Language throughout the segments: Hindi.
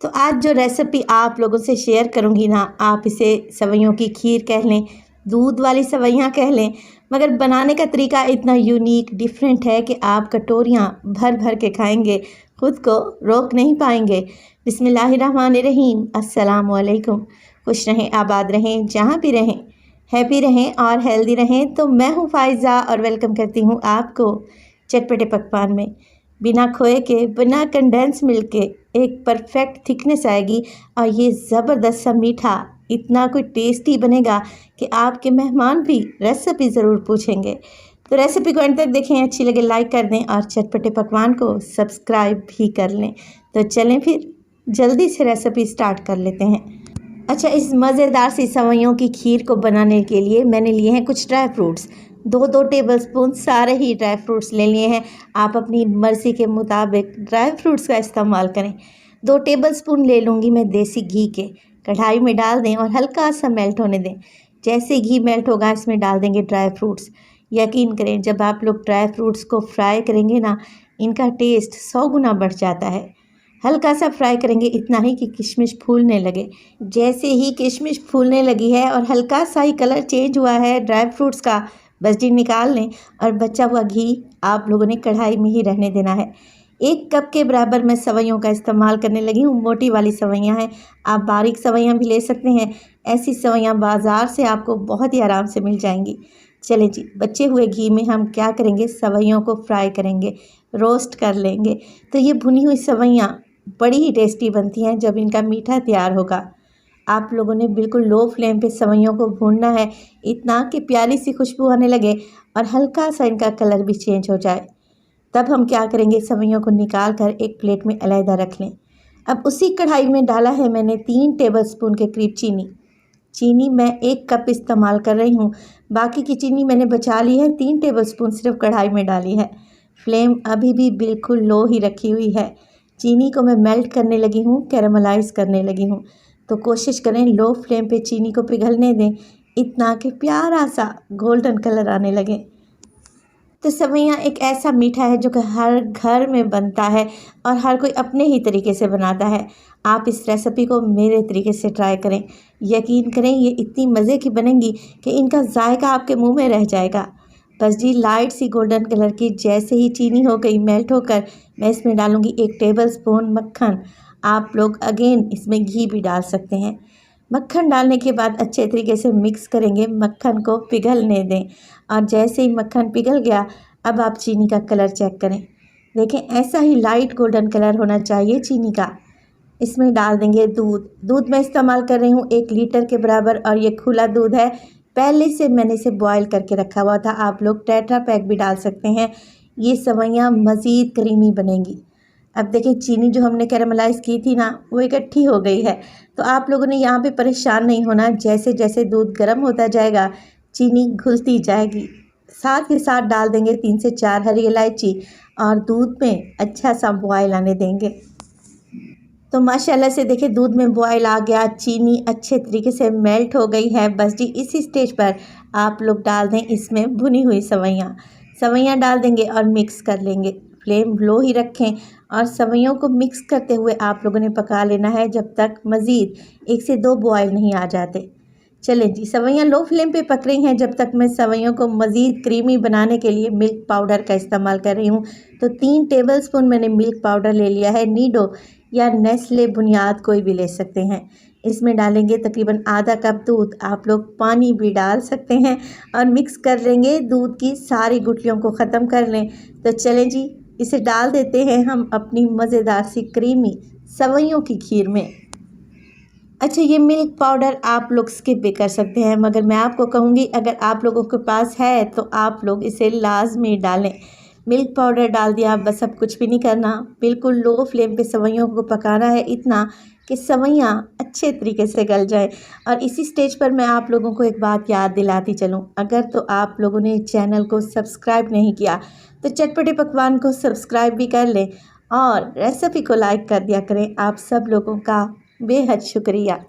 तो आज जो रेसिपी आप लोगों से शेयर करूंगी ना, आप इसे सेवइयों की खीर कह लें, दूध वाली सेवइयाँ कह लें, मगर बनाने का तरीका इतना यूनिक डिफरेंट है कि आप कटोरियाँ भर भर के खाएंगे, खुद को रोक नहीं पाएंगे। बिस्मिल्लाहिर्रहमानिर्रहीम, अस्सलाम वालेकुम। खुश रहें, आबाद रहें, जहाँ भी रहें, हैप्पी रहें और हेल्दी रहें। तो मैं हूँ फ़ाइज़ा और वेलकम करती हूँ आपको चटपटे पकवान में। बिना खोए के, बिना कंडेंस मिल्क के एक परफेक्ट थिकनेस आएगी और ये ज़बरदस्त सा मीठा इतना कोई टेस्टी बनेगा कि आपके मेहमान भी रेसिपी ज़रूर पूछेंगे। तो रेसिपी को अंत तक देखें, अच्छी लगे लाइक कर दें और चटपटे पकवान को सब्सक्राइब भी कर लें। तो चलें फिर जल्दी से रेसिपी स्टार्ट कर लेते हैं। अच्छा, इस मज़ेदार सी सेवइयों की खीर को बनाने के लिए मैंने लिए हैं कुछ ड्राई फ्रूट्स। दो टेबलस्पून सारे ही ड्राई फ्रूट्स ले लिए हैं। आप अपनी मर्ज़ी के मुताबिक ड्राई फ्रूट्स का इस्तेमाल करें। 2 टेबलस्पून ले लूँगी मैं देसी घी के। कढ़ाई में डाल दें और हल्का सा मेल्ट होने दें। जैसे घी मेल्ट होगा इसमें डाल देंगे ड्राई फ्रूट्स। यकीन करें, जब आप लोग ड्राई फ्रूट्स को फ्राई करेंगे ना, इनका टेस्ट 100 गुना बढ़ जाता है। हल्का सा फ्राई करेंगे, इतना ही कि किशमिश फूलने लगे। जैसे ही किशमिश फूलने लगी है और हल्का सा ही कलर चेंज हुआ है ड्राई फ्रूट्स का, बस जी निकाल लें और बचा हुआ घी आप लोगों ने कढ़ाई में ही रहने देना है। 1 कप के बराबर मैं सेवइयों का इस्तेमाल करने लगी हूँ। मोटी वाली सेवइयाँ हैं, आप बारीक सेवइयाँ भी ले सकते हैं। ऐसी सेवइयाँ बाज़ार से आपको बहुत ही आराम से मिल जाएंगी। चलें जी, बचे हुए घी में हम क्या करेंगे, सेवइयों को फ्राई करेंगे, रोस्ट कर लेंगे। तो ये भुनी हुई सेवइयाँ बड़ी ही टेस्टी बनती हैं जब इनका मीठा तैयार होगा। आप लोगों ने बिल्कुल लो फ्लेम पे सेवइयों को भूनना है, इतना कि प्यारी सी खुशबू आने लगे और हल्का सा इनका कलर भी चेंज हो जाए। तब हम क्या करेंगे, सेवइयों को निकाल कर एक प्लेट में अलहदा रख लें। अब उसी कढ़ाई में डाला है मैंने 3 टेबलस्पून के करीब चीनी। चीनी मैं 1 कप इस्तेमाल कर रही हूँ, बाकी की चीनी मैंने बचा ली है। 3 टेबलस्पून सिर्फ कढ़ाई में डाली है। फ्लेम अभी भी बिल्कुल लो ही रखी हुई है। चीनी को मैं मेल्ट करने लगी हूँ, कैरामलाइज़ करने लगी हूँ। तो कोशिश करें लो फ्लेम पे चीनी को पिघलने दें, इतना कि प्यारा सा गोल्डन कलर आने लगे। तो सेवइयाँ एक ऐसा मीठा है जो कि हर घर में बनता है और हर कोई अपने ही तरीके से बनाता है। आप इस रेसिपी को मेरे तरीके से ट्राई करें, यकीन करें ये इतनी मज़े की बनेंगी कि इनका जायका आपके मुंह में रह जाएगा। बस जी लाइट सी गोल्डन कलर की जैसे ही चीनी हो गई मेल्ट होकर, मैं इसमें डालूँगी 1 टेबलस्पून मक्खन। आप लोग अगेन इसमें घी भी डाल सकते हैं। मक्खन डालने के बाद अच्छे तरीके से मिक्स करेंगे, मक्खन को पिघलने दें और जैसे ही मक्खन पिघल गया, अब आप चीनी का कलर चेक करें। देखें, ऐसा ही लाइट गोल्डन कलर होना चाहिए चीनी का। इसमें डाल देंगे दूध। दूध मैं इस्तेमाल कर रही हूँ 1 लीटर के बराबर और ये खुला दूध है। पहले से मैंने इसे बॉयल करके रखा हुआ था। आप लोग टेट्रा पैक भी डाल सकते हैं। ये सेवइयाँ मज़ीद क्रीमी बनेंगी। अब देखिए, चीनी जो हमने कैरामलाइज़ की थी ना, वो इकट्ठी हो गई है। तो आप लोगों ने यहाँ पे परेशान नहीं होना। जैसे जैसे दूध गर्म होता जाएगा, चीनी घुलती जाएगी। साथ ही साथ डाल देंगे 3 से 4 हरी इलायची और दूध में अच्छा सा बॉयल आने देंगे। तो माशाल्लाह से देखिए, दूध में बॉयल आ गया, चीनी अच्छे तरीके से मेल्ट हो गई है। बस जी इसी स्टेज पर आप लोग डाल दें इसमें भुनी हुई सेवइयाँ। सेवइयाँ डाल देंगे और मिक्स कर लेंगे। फ्लेम लो ही रखें और सेवइयों को मिक्स करते हुए आप लोगों ने पका लेना है जब तक मज़ीद 1 से 2 बॉयल नहीं आ जाते। चलें जी, सेवइयाँ लो फ्लेम पे पक रही हैं जब तक मैं सेवइयों को मज़ीद क्रीमी बनाने के लिए मिल्क पाउडर का इस्तेमाल कर रही हूँ। तो 3 टेबलस्पून मैंने मिल्क पाउडर ले लिया है। नीडो या नेस्ले बुनियाद कोई भी ले सकते हैं। इसमें डालेंगे तकरीबन आधा कप दूध। आप लोग पानी भी डाल सकते हैं और मिक्स कर लेंगे। दूध की सारी गुठलियों को ख़त्म कर लें। तो चलें जी, इसे डाल देते हैं हम अपनी मज़ेदार सी क्रीमी सेवइयों की खीर में। अच्छा, ये मिल्क पाउडर आप लोग स्किप भी कर सकते हैं, मगर मैं आपको कहूँगी अगर आप लोगों के पास है तो आप लोग इसे लाजमी डालें। मिल्क पाउडर डाल दिया, बस अब कुछ भी नहीं करना। बिल्कुल लो फ्लेम पे सेवइयों को पकाना है, इतना कि सेवइयाँ अच्छे तरीके से गल जाए। और इसी स्टेज पर मैं आप लोगों को एक बात याद दिलाती चलूँ, अगर तो आप लोगों ने चैनल को सब्सक्राइब नहीं किया तो चटपटे पकवान को सब्सक्राइब भी कर लें और रेसिपी को लाइक कर दिया करें। आप सब लोगों का बेहद शुक्रिया।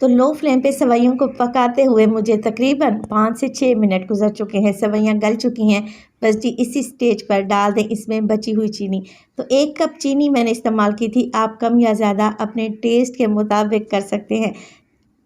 तो लो फ्लेम पे सवैयों को पकाते हुए मुझे तकरीबन 5 से 6 मिनट गुजर चुके हैं। सवैयाँ गल चुकी हैं। बस जी इसी स्टेज पर डाल दें इसमें बची हुई चीनी। तो 1 कप चीनी मैंने इस्तेमाल की थी। आप कम या ज़्यादा अपने टेस्ट के मुताबिक कर सकते हैं।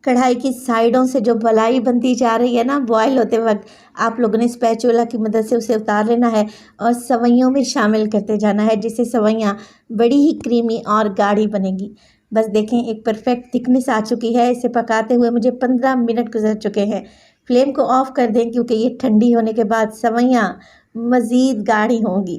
कढ़ाई की साइडों से जो बलाई बनती जा रही है ना, बॉयल होते वक्त आप लोगों ने स्पैचुला की मदद से उसे उतार लेना है और सवैयों में शामिल करते जाना है, जिससे सवैयाँ बड़ी ही क्रीमी और गाढ़ी बनेगी। बस देखें एक परफेक्ट थिकनेस आ चुकी है। इसे पकाते हुए मुझे 15 मिनट गुजर चुके हैं। फ्लेम को ऑफ कर दें क्योंकि ये ठंडी होने के बाद सवैयाँ मज़ीद गाढ़ी होंगी।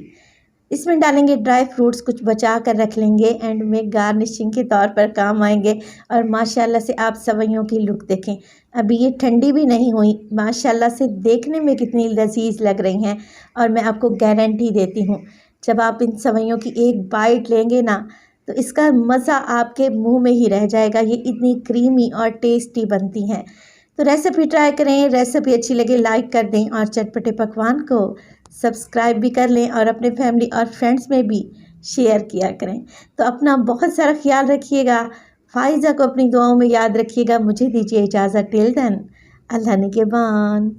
इसमें डालेंगे ड्राई फ्रूट्स, कुछ बचा कर रख लेंगे, एंड में गार्निशिंग के तौर पर काम आएंगे। और माशाल्लाह से आप सवैयों की लुक देखें, अभी ये ठंडी भी नहीं हुई, माशाल्लाह से देखने में कितनी लजीज लग रही हैं। और मैं आपको गारंटी देती हूँ जब आप इन सवैयों की एक बाइट लेंगे ना तो इसका मज़ा आपके मुंह में ही रह जाएगा। ये इतनी क्रीमी और टेस्टी बनती हैं। तो रेसिपी ट्राई करें। रेसिपी अच्छी लगे लाइक कर दें और चटपटे पकवान को सब्सक्राइब भी कर लें और अपने फैमिली और फ्रेंड्स में भी शेयर किया करें। तो अपना बहुत सारा ख्याल रखिएगा। फ़ाइज़ा को अपनी दुआओं में याद रखिएगा। मुझे दीजिए इजाज़त। टिल देन, अल्लाह निगहबान।